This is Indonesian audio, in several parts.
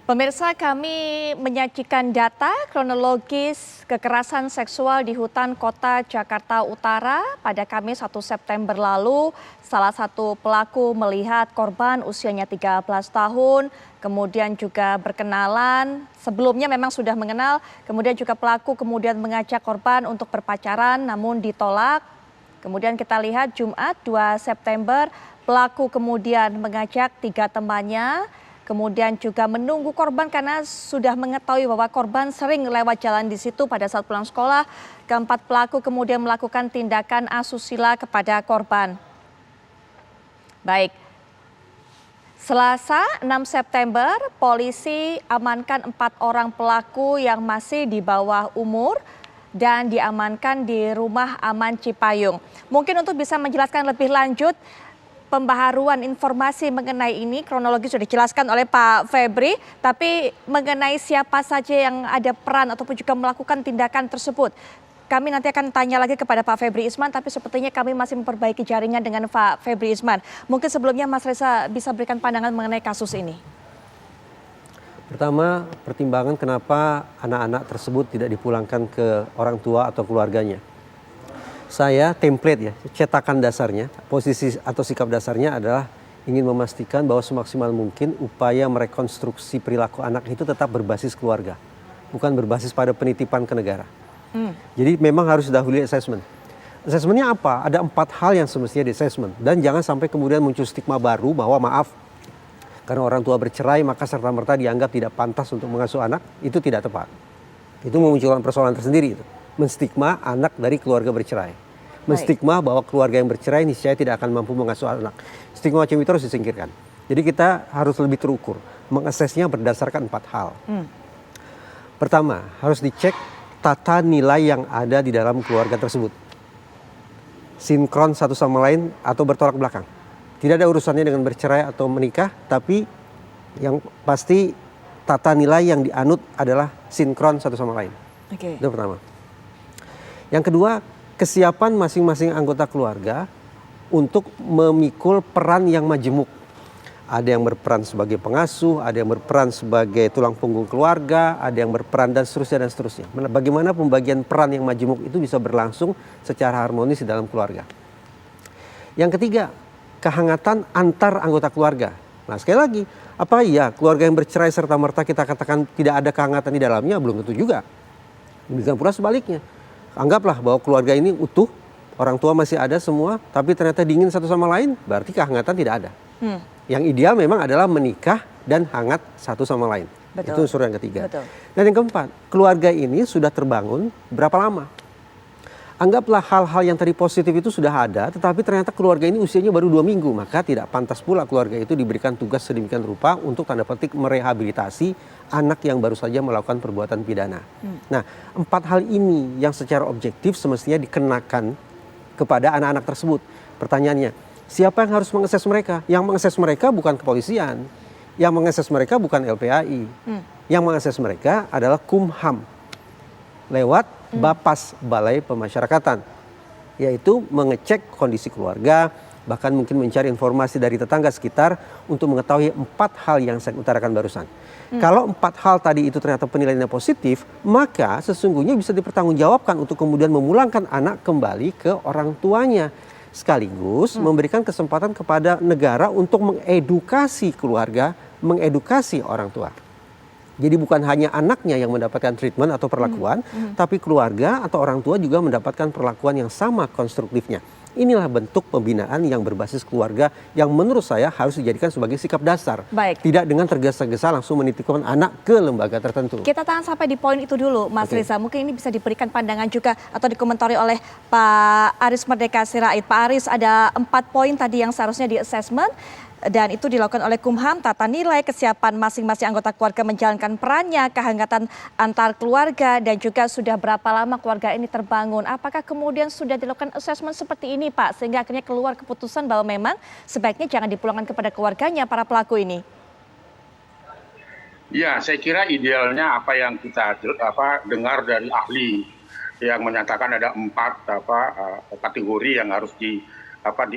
Pemirsa, kami menyajikan data kronologis kekerasan seksual di hutan kota Jakarta Utara pada Kamis 1 September lalu. Salah satu pelaku melihat korban usianya 13 tahun, kemudian juga berkenalan. Sebelumnya memang sudah mengenal, kemudian juga pelaku kemudian mengajak korban untuk berpacaran namun ditolak. Kemudian kita lihat Jumat 2 September, pelaku kemudian mengajak 3 temannya. Kemudian juga menunggu korban karena sudah mengetahui bahwa korban sering lewat jalan di situ pada saat pulang sekolah. Keempat pelaku kemudian melakukan tindakan asusila kepada korban. Baik, Selasa 6 September, polisi amankan 4 orang pelaku yang masih di bawah umur dan diamankan di Rumah Aman Cipayung. Mungkin untuk bisa menjelaskan lebih lanjut, pembaharuan informasi mengenai ini kronologi sudah dijelaskan oleh Pak Febri, tapi mengenai siapa saja yang ada peran ataupun juga melakukan tindakan tersebut, kami nanti akan tanya lagi kepada Pak Febri Isman, tapi sepertinya kami masih memperbaiki jaringan dengan Pak Febri Isman. Mungkin sebelumnya Mas Reza bisa berikan pandangan mengenai kasus ini. Pertama, pertimbangan kenapa anak-anak tersebut tidak dipulangkan ke orang tua atau keluarganya. Saya template ya, cetakan dasarnya, posisi atau sikap dasarnya adalah ingin memastikan bahwa semaksimal mungkin upaya merekonstruksi perilaku anak itu tetap berbasis keluarga, bukan berbasis pada penitipan ke negara. Jadi memang harus dahului assessment. Assessmentnya apa? Ada 4 hal yang semestinya di assessment, dan jangan sampai kemudian muncul stigma baru bahwa maaf, karena orang tua bercerai maka serta-merta dianggap tidak pantas untuk mengasuh anak, itu tidak tepat. Itu memunculkan persoalan tersendiri itu. Menstigma anak dari keluarga bercerai. Menstigma bahwa keluarga yang bercerai niscaya tidak akan mampu mengasuh anak. Stigma macam itu harus disingkirkan. Jadi kita harus lebih terukur. Mengaksesnya berdasarkan 4 hal. Pertama, harus dicek tata nilai yang ada di dalam keluarga tersebut. Sinkron satu sama lain atau bertolak belakang. Tidak ada urusannya dengan bercerai atau menikah, tapi yang pasti tata nilai yang dianut adalah sinkron satu sama lain. Itu pertama. Yang kedua, kesiapan masing-masing anggota keluarga untuk memikul peran yang majemuk. Ada yang berperan sebagai pengasuh, ada yang berperan sebagai tulang punggung keluarga, ada yang berperan dan seterusnya dan seterusnya. Bagaimana pembagian peran yang majemuk itu bisa berlangsung secara harmonis di dalam keluarga. Yang ketiga, kehangatan antar anggota keluarga. Nah, sekali lagi, apa iya keluarga yang bercerai serta-merta kita katakan tidak ada kehangatan di dalamnya? Belum tentu juga. Demikian pula sebaliknya. Anggaplah bahwa keluarga ini utuh, orang tua masih ada semua, tapi ternyata dingin satu sama lain, berarti kehangatan tidak ada. Yang ideal memang adalah menikah dan hangat satu sama lain. Betul. Itu unsur yang ketiga. Betul. Dan yang keempat, keluarga ini sudah terbangun berapa lama? Anggaplah hal-hal yang tadi positif itu sudah ada, tetapi ternyata keluarga ini usianya baru 2 minggu, maka tidak pantas pula keluarga itu diberikan tugas sedemikian rupa untuk tanda petik merehabilitasi anak yang baru saja melakukan perbuatan pidana. Nah, 4 hal ini yang secara objektif semestinya dikenakan kepada anak-anak tersebut. Pertanyaannya, siapa yang harus mengakses mereka? Yang mengakses mereka bukan kepolisian, yang mengakses mereka bukan LPAI, yang mengakses mereka adalah Kumham lewat Bapas, Balai Pemasyarakatan, yaitu mengecek kondisi keluarga, bahkan mungkin mencari informasi dari tetangga sekitar untuk mengetahui 4 hal yang saya utarakan barusan. Kalau 4 hal tadi itu ternyata penilaiannya positif, maka sesungguhnya bisa dipertanggungjawabkan untuk kemudian memulangkan anak kembali ke orang tuanya. Sekaligus memberikan kesempatan kepada negara untuk mengedukasi keluarga, mengedukasi orang tua. Jadi bukan hanya anaknya yang mendapatkan treatment atau perlakuan, tapi keluarga atau orang tua juga mendapatkan perlakuan yang sama konstruktifnya. Inilah bentuk pembinaan yang berbasis keluarga yang menurut saya harus dijadikan sebagai sikap dasar. Baik. Tidak dengan tergesa-gesa langsung menitipkan anak ke lembaga tertentu. Kita tahan sampai di poin itu dulu, Mas Reza. Mungkin ini bisa diberikan pandangan juga atau dikomentari oleh Pak Aris Merdeka Sirait. Pak Aris, ada 4 poin tadi yang seharusnya di assessment. Dan itu dilakukan oleh Kumham, tata nilai, kesiapan masing-masing anggota keluarga menjalankan perannya, kehangatan antar keluarga, dan juga sudah berapa lama keluarga ini terbangun. Apakah kemudian sudah dilakukan assessment seperti ini, Pak? Sehingga akhirnya keluar keputusan bahwa memang sebaiknya jangan dipulangkan kepada keluarganya para pelaku ini. Ya, saya kira idealnya apa yang kita dengar dari ahli yang menyatakan ada 4 kategori yang harus di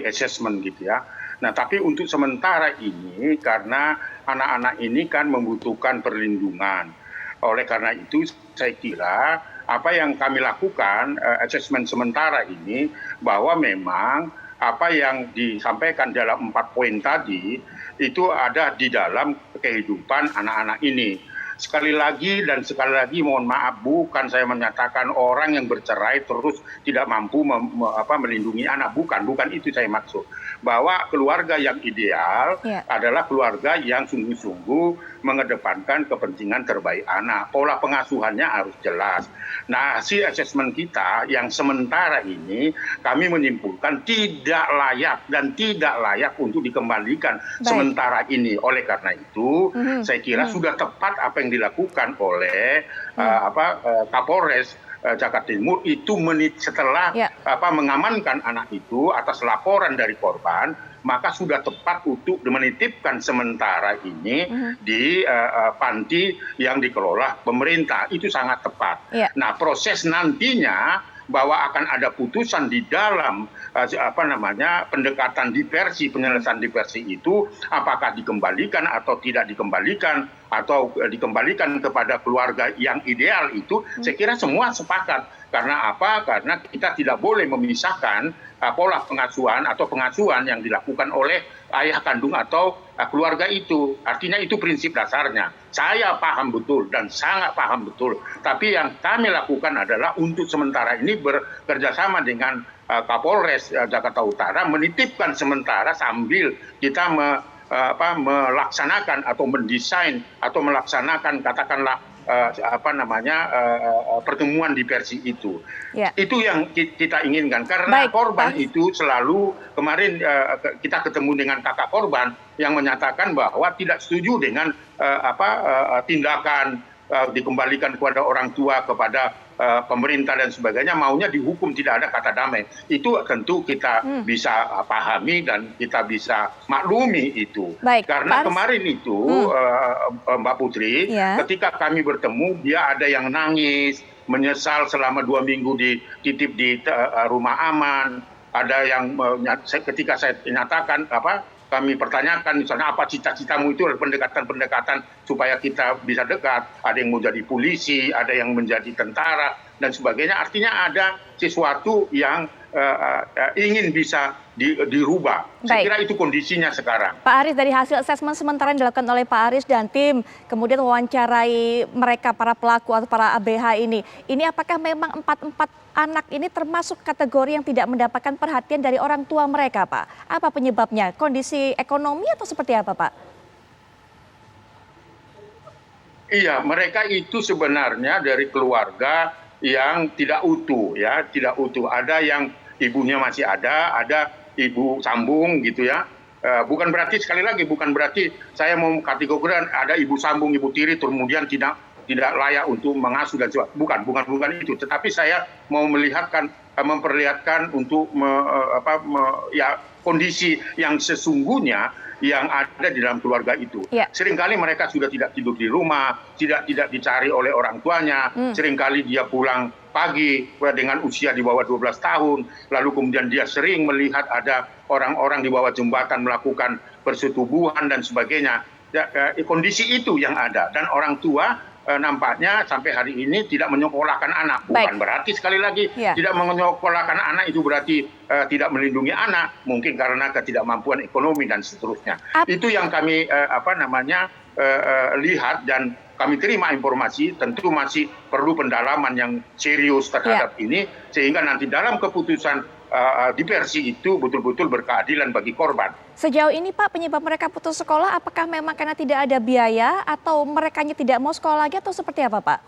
assessment gitu ya. Nah, tapi untuk sementara ini karena anak-anak ini kan membutuhkan perlindungan. Oleh karena itu saya kira apa yang kami lakukan asesmen sementara ini bahwa memang apa yang disampaikan dalam 4 poin tadi itu ada di dalam kehidupan anak-anak ini. Sekali lagi mohon maaf, bukan saya menyatakan orang yang bercerai terus tidak mampu melindungi anak, bukan itu saya maksud. Bahwa keluarga yang ideal adalah keluarga yang sungguh-sungguh mengedepankan kepentingan terbaik anak. Pola pengasuhannya harus jelas. Nah, hasil asesmen kita yang sementara ini kami menyimpulkan tidak layak untuk dikembalikan sementara ini. Oleh karena itu, saya kira sudah tepat apa yang dilakukan oleh Kapolres Jakarta Timur itu menit setelah mengamankan anak itu atas laporan dari korban, maka sudah tepat untuk menitipkan sementara ini di panti yang dikelola pemerintah. Itu sangat tepat. Nah, proses nantinya bahwa akan ada putusan di dalam pendekatan diversi, penyelesaian diversi itu apakah dikembalikan atau tidak dikembalikan atau dikembalikan kepada keluarga yang ideal itu saya kira semua sepakat. Karena apa? Karena kita tidak boleh memisahkan pola pengasuhan atau pengasuhan yang dilakukan oleh ayah kandung atau keluarga itu. Artinya itu prinsip dasarnya. Saya paham betul dan sangat paham betul. Tapi yang kami lakukan adalah untuk sementara ini bekerjasama dengan Kapolres Jakarta Utara menitipkan sementara sambil kita melaksanakan atau mendesain atau melaksanakan katakanlah pertemuan diversi itu. Itu yang kita inginkan karena korban itu selalu kemarin kita ketemu dengan kakak korban yang menyatakan bahwa tidak setuju dengan tindakan dikembalikan kepada orang tua, kepada pemerintah dan sebagainya, maunya dihukum, tidak ada kata damai. Itu tentu kita bisa pahami dan kita bisa maklumi itu. Karena kemarin itu Mbak Putri, ketika kami bertemu, dia ada yang nangis, menyesal selama 2 minggu dititip di rumah aman, ada yang ketika saya nyatakan kami pertanyakan misalnya apa cita-citamu itu, pendekatan-pendekatan supaya kita bisa dekat. Ada yang mau jadi polisi, ada yang menjadi tentara dan sebagainya. Artinya ada sesuatu yang ingin bisa dirubah. Saya kira itu kondisinya sekarang. Pak Aris, dari hasil asesmen sementara yang dilakukan oleh Pak Aris dan tim, kemudian wawancarai mereka para pelaku atau para ABH ini apakah memang empat anak ini termasuk kategori yang tidak mendapatkan perhatian dari orang tua mereka, Pak? Apa penyebabnya? Kondisi ekonomi atau seperti apa, Pak? Iya, mereka itu sebenarnya dari keluarga yang tidak utuh, ya, tidak utuh. Ada yang ibunya masih ada ibu sambung gitu ya. Bukan berarti sekali lagi, bukan berarti saya mau kategorikan ada ibu sambung, ibu tiri, kemudian tidak layak untuk mengasuh dan sebagainya. Bukan itu. Tetapi saya mau memperlihatkan untuk kondisi yang sesungguhnya yang ada di dalam keluarga itu. Seringkali mereka sudah tidak tidur di rumah, tidak dicari oleh orang tuanya, seringkali dia pulang pagi dengan usia di bawah 12 tahun, lalu kemudian dia sering melihat ada orang-orang di bawah jembatan melakukan persetubuhan dan sebagainya. Kondisi itu yang ada, dan orang tua nampaknya sampai hari ini tidak menyekolahkan anak. Bukan berarti sekali lagi tidak menyekolahkan anak itu berarti tidak melindungi anak, mungkin karena ketidakmampuan ekonomi dan seterusnya. Itu yang kami lihat dan kami terima informasi, tentu masih perlu pendalaman yang serius terhadap ini sehingga nanti dalam keputusan diversi itu betul-betul berkeadilan bagi korban. Sejauh ini Pak, penyebab mereka putus sekolah apakah memang karena tidak ada biaya atau merekanya tidak mau sekolah lagi atau seperti apa, Pak?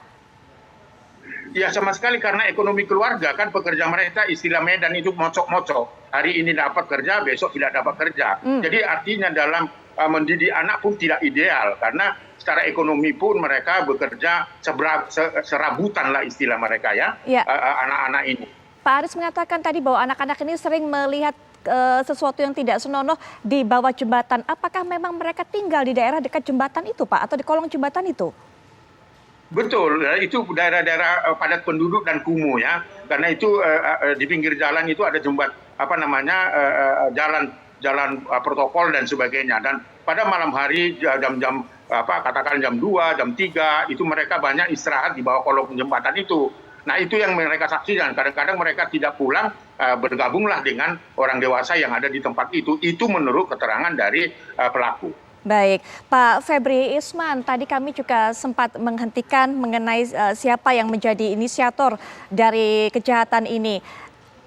Ya, sama sekali karena ekonomi keluarga, kan pekerja mereka istilah Medan itu mocok-mocok. Hari ini dapat kerja, besok tidak dapat kerja. Jadi artinya dalam mendidik anak pun tidak ideal karena secara ekonomi pun mereka bekerja serabutan lah istilah mereka ya. Anak-anak ini. Pak Aris mengatakan tadi bahwa anak-anak ini sering melihat sesuatu yang tidak senonoh di bawah jembatan. Apakah memang mereka tinggal di daerah dekat jembatan itu, Pak, atau di kolong jembatan itu? Betul, itu daerah-daerah padat penduduk dan kumuh ya. Karena itu di pinggir jalan itu ada jalan jalan protokol dan sebagainya. Dan pada malam hari jam-jam katakan jam 2, jam 3 itu mereka banyak istirahat di bawah kolong jembatan itu. Nah, itu yang mereka saksikan. Kadang-kadang mereka tidak pulang, bergabunglah dengan orang dewasa yang ada di tempat itu. Itu menurut keterangan dari pelaku. Baik, Pak Febri Isman, tadi kami juga sempat menghentikan mengenai siapa yang menjadi inisiator dari kejahatan ini.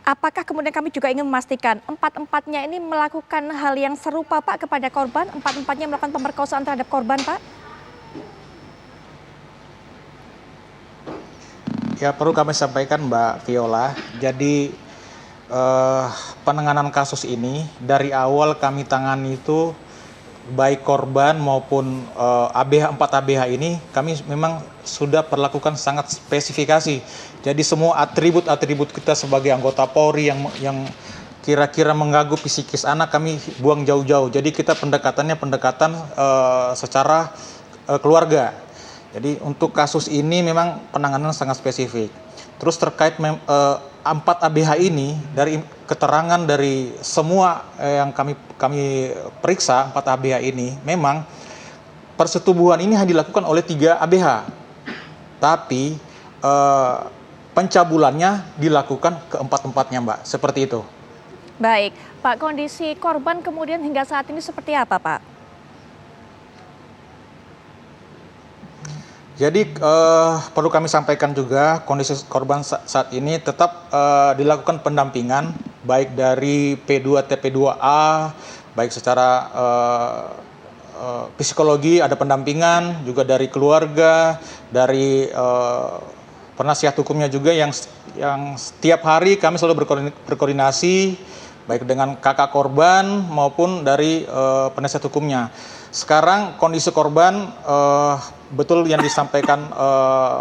Apakah kemudian kami juga ingin memastikan empat-empatnya ini melakukan hal yang serupa, Pak, kepada korban? Empat-empatnya melakukan pemerkosaan terhadap korban, Pak? Ya, perlu kami sampaikan, Mbak Viola. Jadi penanganan kasus ini dari awal kami tangani itu baik korban maupun ABH 4 ABH ini kami memang sudah perlakukan sangat spesifikasi. Jadi semua atribut-atribut kita sebagai anggota Polri yang kira-kira mengganggu psikis anak kami buang jauh-jauh. Jadi kita pendekatannya secara keluarga. Jadi untuk kasus ini memang penanganan sangat spesifik. Terus terkait 4 ABH ini, dari keterangan dari semua yang kami periksa 4 ABH ini, memang persetubuhan ini hanya dilakukan oleh 3 ABH. Tapi pencabulannya dilakukan ke 4-empatnya, Mbak. Seperti itu. Baik, Pak, kondisi korban kemudian hingga saat ini seperti apa, Pak? Jadi perlu kami sampaikan juga kondisi korban saat ini tetap dilakukan pendampingan baik dari P2 TP2A, baik secara psikologi ada pendampingan, juga dari keluarga, dari penasihat hukumnya juga yang setiap hari kami selalu berkoordinasi baik dengan kakak korban maupun dari penasihat hukumnya. Sekarang kondisi korban betul yang disampaikan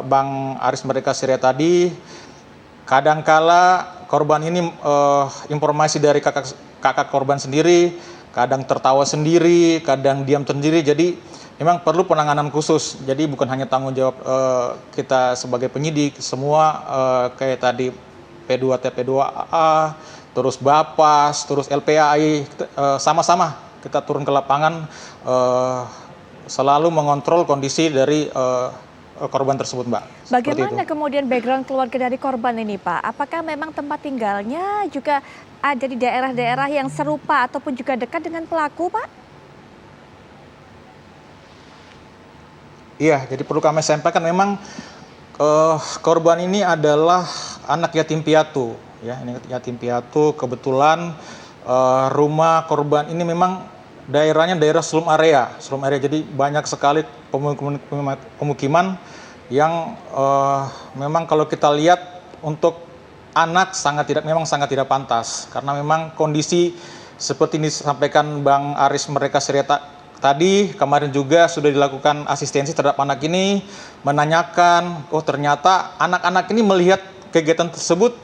Bang Aris Merdeka Sirait tadi, kadangkala korban ini informasi dari kakak korban sendiri, kadang tertawa sendiri, kadang diam sendiri, jadi memang perlu penanganan khusus. Jadi bukan hanya tanggung jawab kita sebagai penyidik, semua kayak tadi P2 TP2A, terus Bapas, terus LPAI, sama-sama kita turun ke lapangan selalu mengontrol kondisi dari korban tersebut, Mbak. Bagaimana kemudian background keluarga dari korban ini, Pak? Apakah memang tempat tinggalnya juga ada di daerah-daerah yang serupa ataupun juga dekat dengan pelaku, Pak? Iya, jadi perlu kami sampaikan memang korban ini adalah anak yatim piatu, ya, ini yatim piatu. Kebetulan rumah korban ini memang daerahnya daerah slum area, jadi banyak sekali pemukiman yang memang kalau kita lihat untuk anak sangat tidak pantas, karena memang kondisi seperti ini disampaikan Bang Aris Merdeka Sirait tadi, kemarin juga sudah dilakukan asistensi terhadap anak ini, menanyakan, oh ternyata anak-anak ini melihat kegiatan tersebut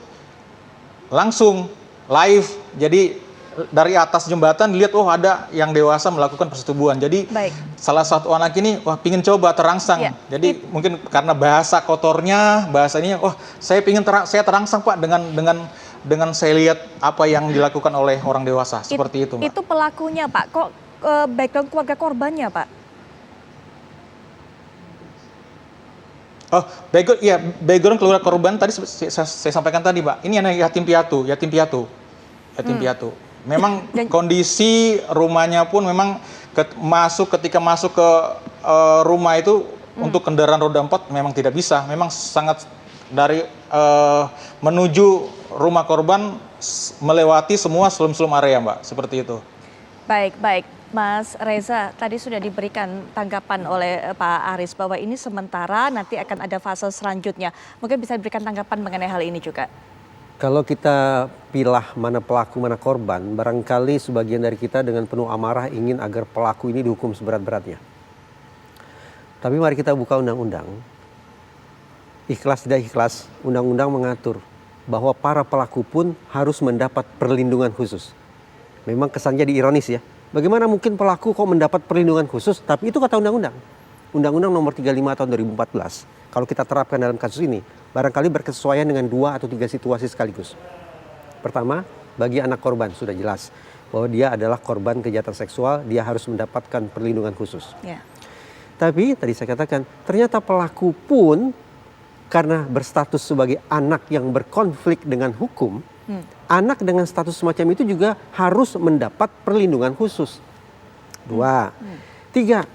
langsung live, jadi dari atas jembatan dilihat, oh ada yang dewasa melakukan persetubuhan. Jadi salah satu anak ini, wah pingin coba terangsang. Ya. Jadi mungkin karena bahasa kotornya, bahasanya, oh saya terangsang Pak dengan saya lihat apa yang dilakukan oleh orang dewasa. Seperti itu, Mbak. Itu pelakunya, Pak. Kok background keluarga korbannya, Pak? Oh, background keluarga korban tadi saya sampaikan tadi, Pak. Ini anak yatim piatu. Memang kondisi rumahnya pun memang ketika masuk ke rumah itu untuk kendaraan roda 4 memang tidak bisa. Memang sangat dari menuju rumah korban melewati semua slum-slum area, Mbak. Seperti itu. Baik. Mas Reza, tadi sudah diberikan tanggapan oleh Pak Aris bahwa ini sementara, nanti akan ada fase selanjutnya. Mungkin bisa diberikan tanggapan mengenai hal ini juga. Kalau kita pilah mana pelaku mana korban, barangkali sebagian dari kita dengan penuh amarah ingin agar pelaku ini dihukum seberat-beratnya. Tapi mari kita buka undang-undang. Ikhlas tidak ikhlas, undang-undang mengatur bahwa para pelaku pun harus mendapat perlindungan khusus. Memang kesannya ironis ya. Bagaimana mungkin pelaku kok mendapat perlindungan khusus? Tapi itu kata undang-undang. Undang-undang nomor 35 tahun 2014. Kalau kita terapkan dalam kasus ini, barangkali berkesesuaian dengan 2 atau 3 situasi sekaligus. Pertama, bagi anak korban sudah jelas. bahwa dia adalah korban kejahatan seksual, dia harus mendapatkan perlindungan khusus. Ya. Tapi tadi saya katakan, ternyata pelaku pun karena berstatus sebagai anak yang berkonflik dengan hukum, anak dengan status semacam itu juga harus mendapat perlindungan khusus. 2. 3.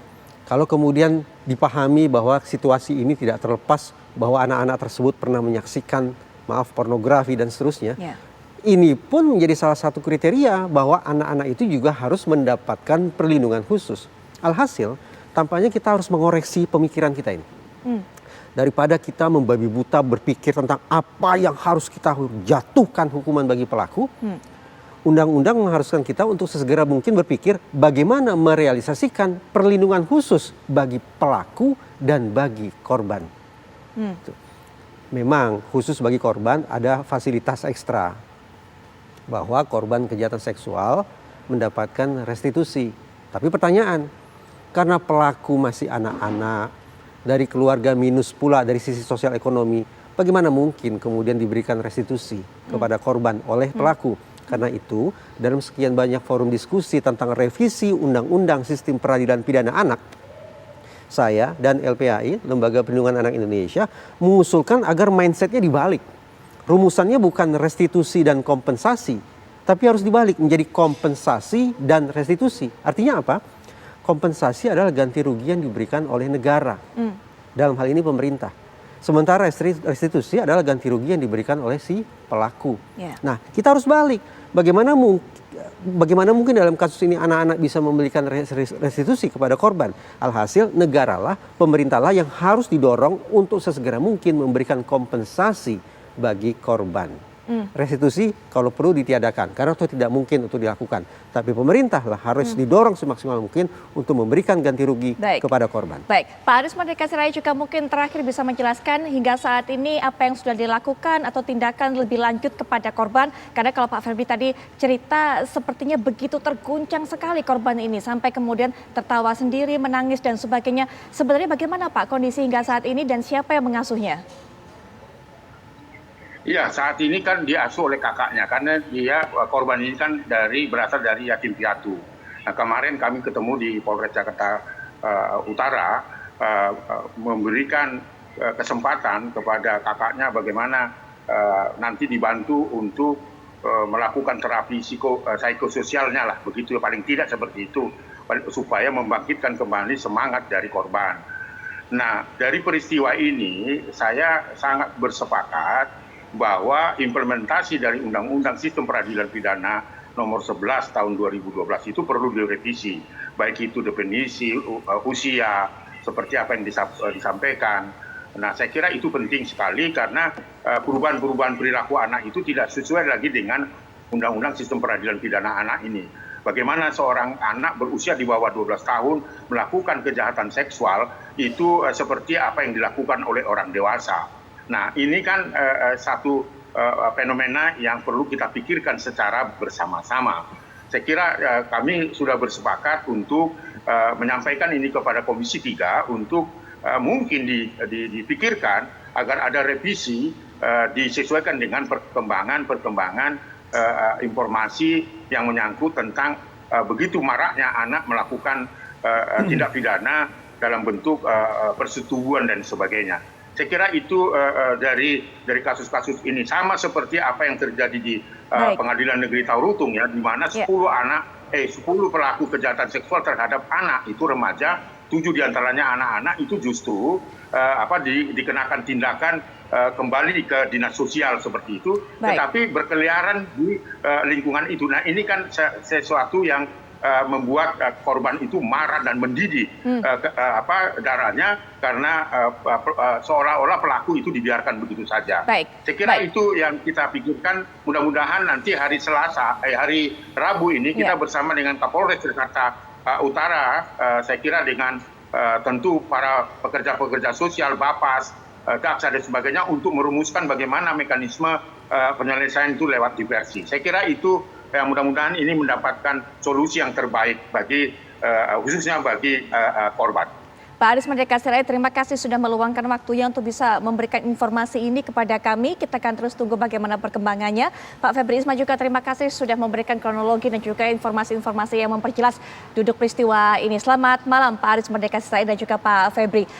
Kalau kemudian dipahami bahwa situasi ini tidak terlepas bahwa anak-anak tersebut pernah menyaksikan, pornografi dan seterusnya, ini pun menjadi salah satu kriteria bahwa anak-anak itu juga harus mendapatkan perlindungan khusus. Alhasil, tampaknya kita harus mengoreksi pemikiran kita ini. Daripada kita membabi buta berpikir tentang apa yang harus kita jatuhkan hukuman bagi pelaku, undang-undang mengharuskan kita untuk sesegera mungkin berpikir bagaimana merealisasikan perlindungan khusus bagi pelaku dan bagi korban. Memang khusus bagi korban ada fasilitas ekstra bahwa korban kejahatan seksual mendapatkan restitusi. Tapi pertanyaan, karena pelaku masih anak-anak, dari keluarga minus pula dari sisi sosial ekonomi, bagaimana mungkin kemudian diberikan restitusi kepada korban oleh pelaku? Karena itu, dalam sekian banyak forum diskusi tentang revisi Undang-Undang Sistem Peradilan Pidana Anak, saya dan LPAI, Lembaga Perlindungan Anak Indonesia, mengusulkan agar mindsetnya dibalik. Rumusannya bukan restitusi dan kompensasi, tapi harus dibalik menjadi kompensasi dan restitusi. Artinya apa? Kompensasi adalah ganti rugi yang diberikan oleh negara. Dalam hal ini pemerintah. Sementara restitusi adalah ganti rugi yang diberikan oleh si pelaku. Nah, kita harus balik. Bagaimana mungkin dalam kasus ini anak-anak bisa memberikan restitusi kepada korban? Alhasil negaralah, pemerintahlah yang harus didorong untuk sesegera mungkin memberikan kompensasi bagi korban. Restitusi kalau perlu ditiadakan karena itu tidak mungkin untuk dilakukan. Tapi pemerintahlah harus didorong semaksimal mungkin untuk memberikan ganti rugi kepada korban. Baik, Pak Aris Merdeka Siraya juga mungkin terakhir bisa menjelaskan hingga saat ini apa yang sudah dilakukan atau tindakan lebih lanjut kepada korban. Karena kalau Pak Febri tadi cerita sepertinya begitu terguncang sekali korban ini sampai kemudian tertawa sendiri, menangis dan sebagainya. Sebenarnya bagaimana Pak kondisi hingga saat ini dan siapa yang mengasuhnya? Iya, saat ini kan diasuh oleh kakaknya karena dia korban ini kan berasal dari yatim piatu. Nah, kemarin kami ketemu di Polres Jakarta Utara memberikan kesempatan kepada kakaknya bagaimana nanti dibantu untuk melakukan terapi psikososialnya lah, begitu paling tidak seperti itu supaya membangkitkan kembali semangat dari korban. Nah, dari peristiwa ini saya sangat bersepakat bahwa implementasi dari Undang-Undang Sistem Peradilan Pidana nomor 11 tahun 2012 itu perlu direvisi, baik itu definisi usia seperti apa yang disampaikan. Nah, saya kira itu penting sekali karena perubahan-perubahan perilaku anak itu tidak sesuai lagi dengan Undang-Undang Sistem Peradilan Pidana Anak ini. Bagaimana seorang anak berusia di bawah 12 tahun melakukan kejahatan seksual itu seperti apa yang dilakukan oleh orang dewasa. Nah, ini kan satu fenomena yang perlu kita pikirkan secara bersama-sama. Saya kira kami sudah bersepakat untuk menyampaikan ini kepada Komisi 3 untuk mungkin dipikirkan agar ada revisi disesuaikan dengan perkembangan informasi yang menyangkut tentang begitu maraknya anak melakukan tindak pidana dalam bentuk persetubuhan dan sebagainya. Saya kira itu dari kasus-kasus ini sama seperti apa yang terjadi di Pengadilan Negeri Taurutung ya, di mana 10 pelaku kejahatan seksual terhadap anak itu remaja, 7 diantaranya anak-anak itu justru dikenakan tindakan kembali ke dinas sosial seperti itu, tetapi berkeliaran di lingkungan itu. Nah, ini kan sesuatu yang membuat korban itu marah dan mendidih darahnya karena seolah-olah pelaku itu dibiarkan begitu saja. Saya kira itu yang kita pikirkan. Mudah-mudahan nanti hari Rabu ini kita bersama dengan Kapolres Jakarta Utara, saya kira dengan tentu para pekerja-pekerja sosial, Bapas, Jaksa dan sebagainya untuk merumuskan bagaimana mekanisme penyelesaian itu lewat diversi. Saya kira itu mudah-mudahan ini mendapatkan solusi yang terbaik bagi khususnya bagi korban. Pak Aris Merdeka Sirait, terima kasih sudah meluangkan waktunya untuk bisa memberikan informasi ini kepada kami. Kita akan terus tunggu bagaimana perkembangannya. Pak Febri Isma juga terima kasih sudah memberikan kronologi dan juga informasi-informasi yang memperjelas duduk peristiwa ini. Selamat malam Pak Aris Merdeka Sirait dan juga Pak Febri.